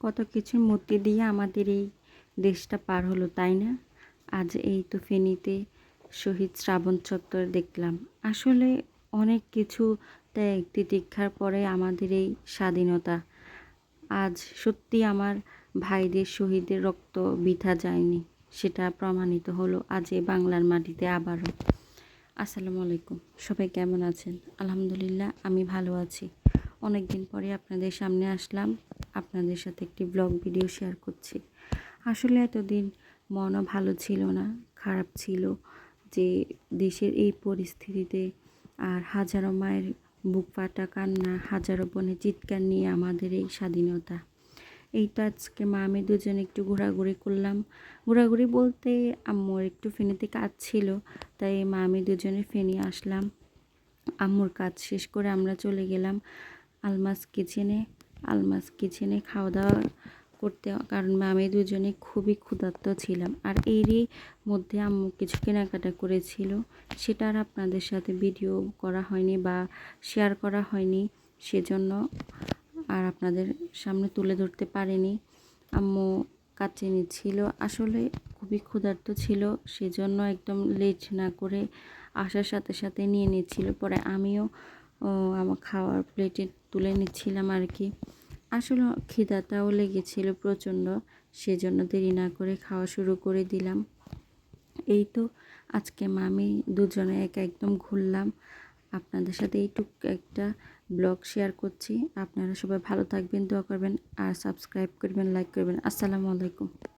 কত কিছুর মধ্যে দিয়ে আমাদের এই দেশটা পার হলো, তাই না? আজ এই তো ফেনীতে শহীদ শ্রাবণ চত্বর দেখলাম। আসলে অনেক কিছু ত্যাগ তিতিক্ষার পরে আমাদের এই স্বাধীনতা। আজ সত্যি আমার ভাইদের শহীদের রক্ত বৃথা যায়নি, সেটা প্রমাণিত হলো আজ এই বাংলার মাটিতে আবারও। আসসালামু আলাইকুম, সবাই কেমন আছেন? আলহামদুলিল্লাহ, আমি ভালো আছি। অনেক দিন পরে আপনাদের সামনে আসলাম, আপনাদের সাথে একটি ব্লগ ভিডিও শেয়ার করছি। আসলে এতদিন মনও ভালো ছিল না, খারাপ ছিল যে দেশের এই পরিস্থিতিতে। আর হাজারো মায়ের বুক ফাটা কান্না, হাজারো বোনের চিৎকার নিয়ে আমাদের এই স্বাধীনতা। এই তো আজকে মা আমি দুজনে একটু ঘোরাঘুরি করলাম। ঘোরাঘুরি বলতে আম্মুর একটু ফেনীতে কাজ ছিল, তাই মা আমি দুজনে ফেনী আসলাম। আম্মুর কাজ শেষ করে আমরা চলে গেলাম আলমাস কিচেনে খাওয়া দাওয়া করতে, কারণ আমি দুজনে খুবই ক্ষুধার্ত ছিলাম। আর এরই মধ্যে আম্মু কিছু কেনাকাটা করেছিল, সেটা আর আপনাদের সাথে ভিডিও করা হয়নি বা শেয়ার করা হয়নি, সেজন্য আর আপনাদের সামনে তুলে ধরতে পারিনি। আম্মু কাছে নিচ্ছিল, আসলে খুবই ক্ষুধার্ত ছিল, সেজন্য একদম লেট না করে আসার সাথে সাথে নিয়ে নিচ্ছিল। পরে আমিও আমার খাওয়ার প্লেটে তুলে নিচ্ছিলাম আর কি। আসলে খিদাটাও লেগেছিল প্রচণ্ড, সেজন্য দেরি না করে খাওয়া শুরু করে দিলাম। এই তো আজকে মামি দুজনে একদম ঘুরলাম। আপনাদের সাথে এইটুকু একটা ব্লগ শেয়ার করছি। আপনারা সবাই ভালো থাকবেন, দোয়া করবেন আর সাবস্ক্রাইব করবেন, লাইক করবেন। আসসালামু আলাইকুম।